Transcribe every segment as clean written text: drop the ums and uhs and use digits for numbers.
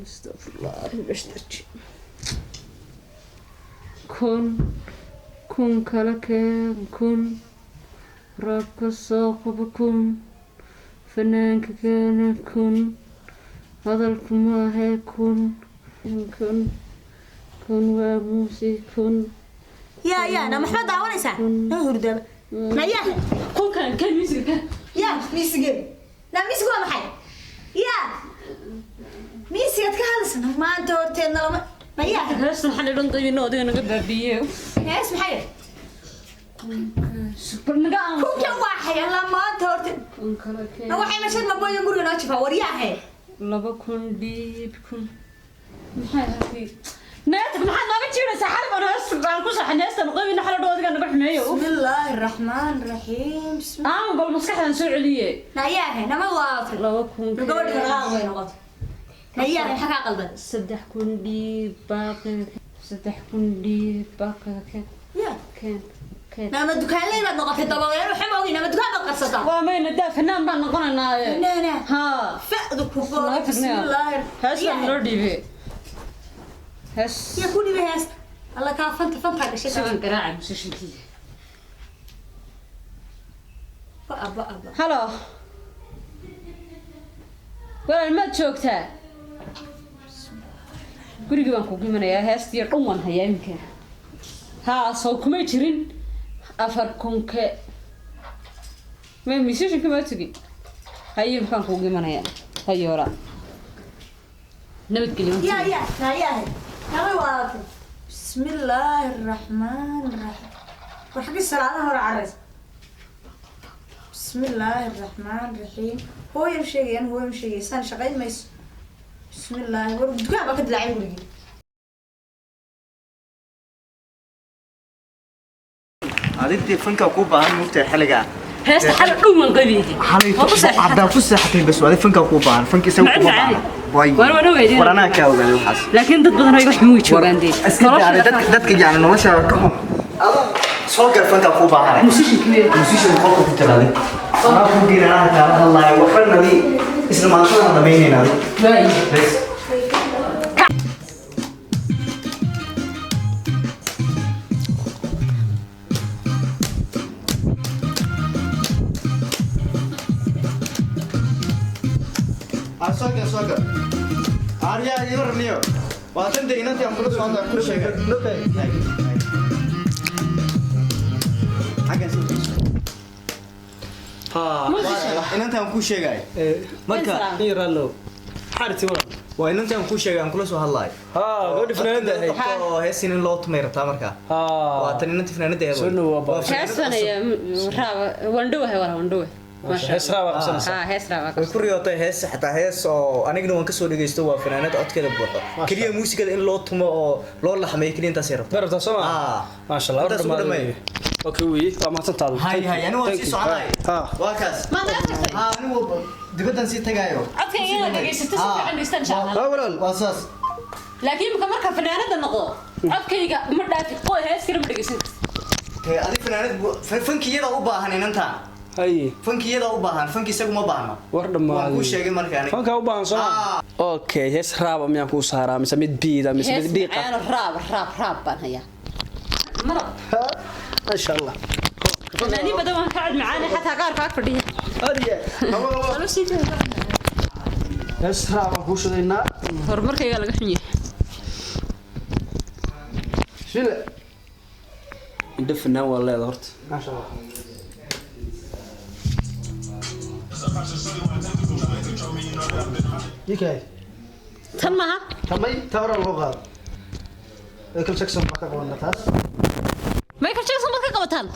استغفر الله بشتري كن كلك كن ربك الساق بكن فنانك كان كن هذا الكما هي كن وموسي كن يا أنا محمد عوانيسا نهر دابا ما يا كن كان ميسك يا ميسك لا ميسك ولا حاجة يا ميسك كهالسنا ما أنت ورتنا لما ما يا هاس الحل لون طيب نودي أنا قبل بيه يا اسم حاجة سوبر نقام كن كم واحد يلا ما أنت ورتنا كن كلك أنا واحد مشهد ما بقول يقول أنا أشوفه ورياه لبا كن دي بكن محاها ناتك محل ما بتجينا سحر أنا كوسا حناس تنقوي نحل دوت كان بحميه بسم الله الرحمن الرحيم بسم الله بالمسكحة نسوي عليه نياه نما واطي لو كن نقول كذا وين واطي نياه حكا قلبه صدح كن دي باقي صدح كن دي باقي يا كان نما الدكان لي بعد نقطة طبعا وحماوي نما الدكان بقصته وما يندى فنان بان نقولنا نا ها فأذك كفار بسم الله هسه نردي به هس يا كوني بهاس الله كافنت فنت هذا الشيء سوين قراعة مسوشنتي بقى هلا ولا ما تشوكتها guriga waan ku gimanayaa heestii dhuman haya imka ha soo kuma jirin afar kunke ma misishin kuma tagi hayo imkaan ku gimanayaa hayora nabadgelyo يا نما واطي بسم الله الرحمن الرحيم وحق السلام هو العرس بسم الله الرحمن الرحيم هو يمشي سان شغال ميس بسم الله ورد كعبة كده لعين ولقي عادتي فنكا كوبا هم مفتاح حلقة heesta xal dhuman qabiye حالي عبدا فسح حتى بس وهذا فنكا كوبا فنكي سوي كوبا باي ورانا كاو قال وحاس laakiin dad badan ay wax muu joogaan dee اسكت دتك يعني nolosha كم soo gal fanka كوبا musician qolka ku tiraade ana ku geeyna taala allah waxnadi isla maanta dhameynayna bas Soga. Arya yorniyo. Waatan deynanti ambulo soonda ku sheegay. Hagan soo. inantaan ku sheegay. Marka iralo. Xarti wala. waa inantaan ku sheegay aan kula soo hadlay. Gabadhi fanaanada ahayd. oo heesin in loo tumay rabtaa marka. Waatan inanti fanaanada ahayd. Soo waa heesanaya raaba wandhowahay wala wandhowahay hees raaba qabsanaysa hees raaba way ku riyootay hees xataa hees oo aniguna waan ka soo dhageysto waa fanaanada codkeeda buuxo kaliya muusikada in loo tumo oo loo laxmeeyo kaliya intaas ay rabto barta soo ma sha Allah dhamay okay wi waa ma tantaado hay ani waan si soconay waa kaas ma naagtay anigu dibadan si tagaayo codkayga la dhageysato si fiican istan inshallah walaal waa saas laakiin marka fanaanada noqdo codkayga ma dhaafi qoy hees kale ma dhageysan adi fanaanad fankiyada u baahan inantaan hay fankiyada u baahan fanki isagu ma baahna war dhamaan waan ku sheegay markaan fanka u baahan soo okay hees raaba miyaan ku saaraa mise mid biida mise mid diiqa ana raab baan haya marab ma sha Allah فنانين بدوا نقعد معانا حتى قار كاك فرديه هاديه قالوا سي جهه hees raaba ku shadayna horumarkayga laga xunyahay shil indafna waa leedahay horta ma sha Allah يكاي تمها تمي تورا اللغة مايكل جاكسون ما كان قولنا تاس مايكل جاكسون ما كان قبطان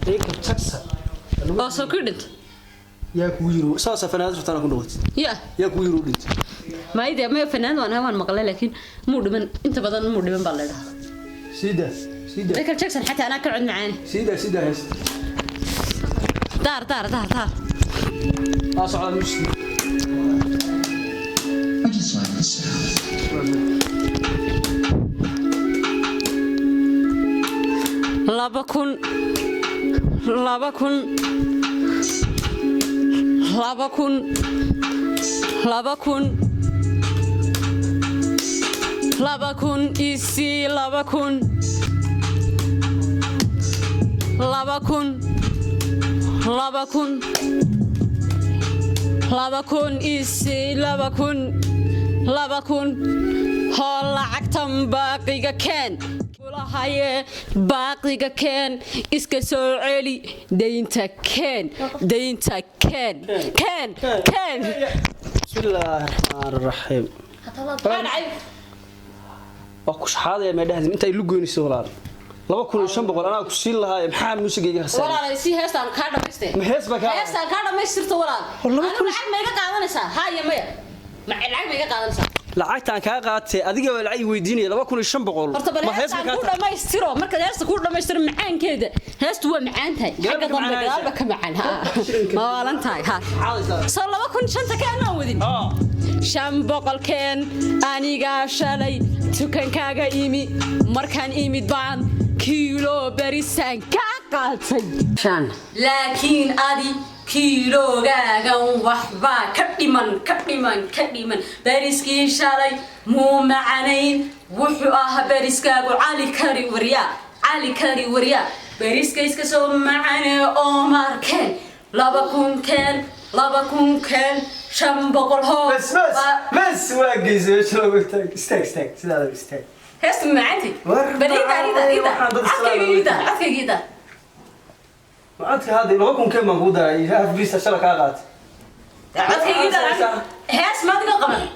مايكل جاكسون oo soo kordhint يا كويرو ساسا فنان رفتنا كنا وقت يا كويرو دنت ما يدي ما فنان وانا هوان مقله لكن مو دمن انت بدن مو دمن بالله سيدا مايكل جاكسون حتى انا كقعد معاني سيدا هست دار أصعد مسلم لابكون laba kun isi laba kun laba kun laba kun laba kun isi laba kun laba kun hoo lacagtan baaqiga keen kulahaye baaqiga keen iska soo celi daynta keen daynta keen keen keen بسم الله الرحمن الرحيم وكش حاضر ما ده انت يلقوني سولار لما كنا شنبقول انا كسيل لها محام موسيقى هسه ولا سي هيستان ka dhameystay ما هيس بك هيستان ka dhameystirto walaal والله ma iga qaadanaysaa haye maya ma lacag ma iga qaadanaysaa lacagtan ka qaatay adiga waa lacag weydiinay 2500 ma hees ku dhameystiro marka heesta ku dhameystiro macaankeeda heestu waa macaan tahay xagga dambe galba ka macaan ha ma walan tahay ha soo 2500 ka aan wadin 500 keen aniga shalay tukankaaga imi markaan imid baan kiilo barisan ka qaatay shan laakiin adi kiilogaagan waxba ka dhiman bariskii shalay muu macanayn wuxuu ahaa bariskaagu cali kari warya bariska iska soo macane oo markeen 2 kun keen 500 hoo بس واقف استاك سيدا استاك هست معانتي بريدة عدك عدك هذه لو كن كم موجودة يجاها في بيس الشركة قات عدك هست ما تقول قمر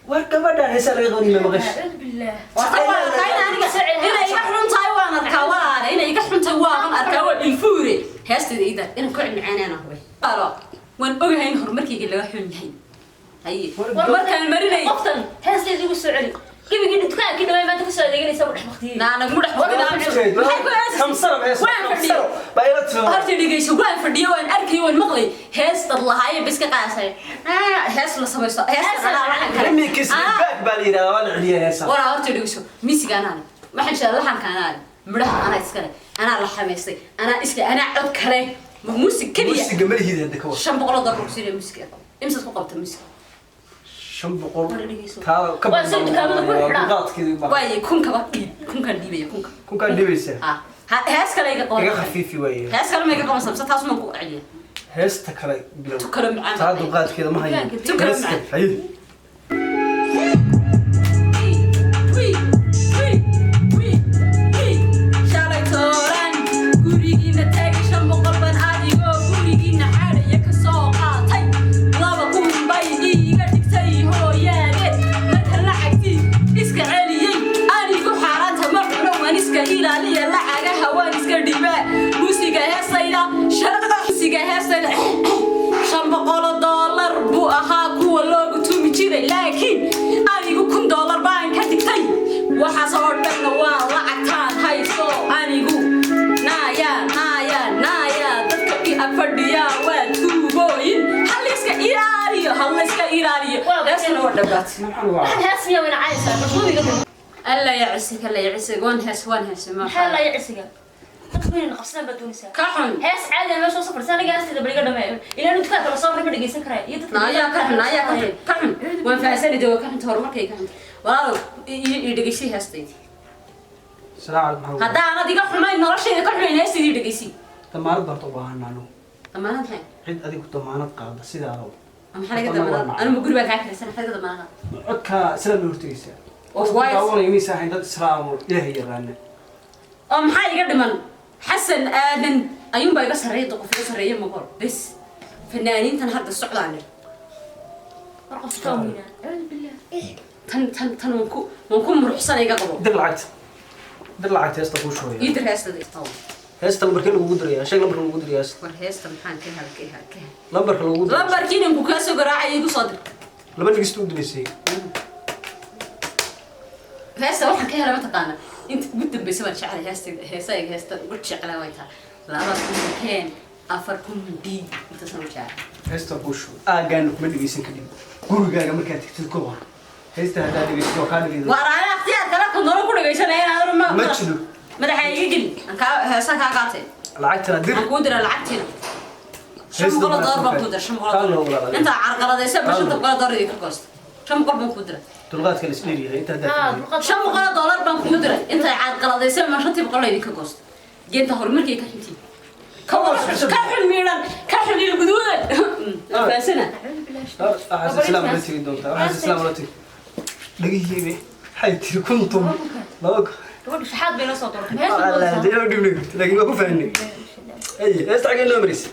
وركب بدأ هسه يغني ما بغش بالله وطبعا كاين هنا يكحرون تايوان الكوان هنا يكحرون تايوان الكوان الفوري هست إذا أنا كل معانا أنا هو قالوا وين أجهين هرمركي اللي راحون جهين هي مركان مرينا قفطن هاس لي السعودي كيف يقول تكا كده ما تكسر دقيقه يسوي دحمختي لا انا مو دحمختي كم سنه بس بايرت هرتي دقيقه وين فديو وين اركي وين مقلي هيس الله هاي بس كقاسه هيس لا سميسو هيس انا راح كلمي كسر باك بالينا ولا عليا هيس ولا هرتي دقيقه ميسي انا ما حد شاء الله كان انا مدح انا اسكره انا لا حميستي انا اسكي انا عد كره موسيقى كليه موسيقى ملهي هذا كوا 500 دولار سيري موسيقى امس قبطه موسيقى شنبقول واي كون كان ديبيا كون كان ديبيسه هاس كلا يقا قوي خفيفي واي هاس كلا ما يقا قوي سمسه تاسو ما ku celiya هاس تكلا بلو تكلا معانا تا دقات كده ما هي تكلا معانا هي شالي توران غوريغينا تاغي 500 بان اديغو غوريغينا xaadaya ka soo qaatay 2 kun bay iiga dhigtay hooyaade marka lacagti iska celiyay anigu xaaranta ma cuno waan iska ilaaliya lacagaha waan iska dhibaa musiga heesayda musiga heesayda 500 dollar buu ahaa kuwa loogu tumi jiray laakiin anigu $1 baan ka dhigtay waxa soo dhan waa lacagtaan hayso anigu naaya dadka i afadhiya waa tuubooyin hal iska ilaaliyo heesna waa dhabaat هاس يا وين عايشه مشغول alla يعسك وان هاس ما حلا يعسك تقولين قفصنا بدونسا كحن هاس عادي ما شو صفر سنه قاعد تدبر قدام الى انه تكاك ولا صار بدي يسكر نايا كحن وان فاسد دو كحن تور markay كحن walaal ii dhageysi haastay سلام عليكم hada ana diga xumay noloshayda ka xumeyn heestii dhageysi tamaarad baan u baahanaa tamaarad hay cid adigu tamaarad qaada sida aad am xalaga tamaarad ana ma guriga ka xiriirsan xalaga tamaarad codka sida loo hortagaysa oo waay daawana imisa hayn dad islaam ilaahay yaqaan oo maxay iga dhiman xasan aadan ayun baa iga sareeyay qof iga sareeyay ma qor bas fanaaniintan hadda socdaan رقص كامينا اعوذ بالله tan wanku muruxsan iga qabo dir lacagta heesta ku shooya ii dirhaastada istaw heesta lambarkii lagu dirayaa shay lambarka lagu dirayaa war heesta maxaan ka halkay lambarka lagu dirayaa lambarkiina ku ka soo garaacay igu soo dir laba dhigist u dirisay heesta waxaan ka helay ma taqaana inta ugu dambeysay waan jeclay heesta ugu jeclaa way tahay 2 kun 4 kun d inta soo jeclay heesta ku shoo aagaan kuma dhigeysan kadib gurigaaga markaad tagtid ka war heesta hadaa dhigeysto ka dhigeydo war ana ikhtiyaar kala ku dooran ku dhageysanay aan ma jiro madaxa iga geli aan ka heesa ka qaatay lacagtana dir aan ku dira lacagtina $500 baan ku dir $500 inta carqaladaysa bashada $5 ka goosto شم قرب كودرة دلغات كان اسميري انت هذا شم قرب دولار بان كودرة انت عاد قلادي سما ما شنتي بقول لي كوست جيت هرمركي كحنتي كحل ميران كحل الجدود فاسنا احس السلام عليكم دونتا احس السلام عليكم دقيقه حيتي كنتم لوك شحال بينا صوت لا ديروا دبليو لكن ما كفاني اي استعجل نمرس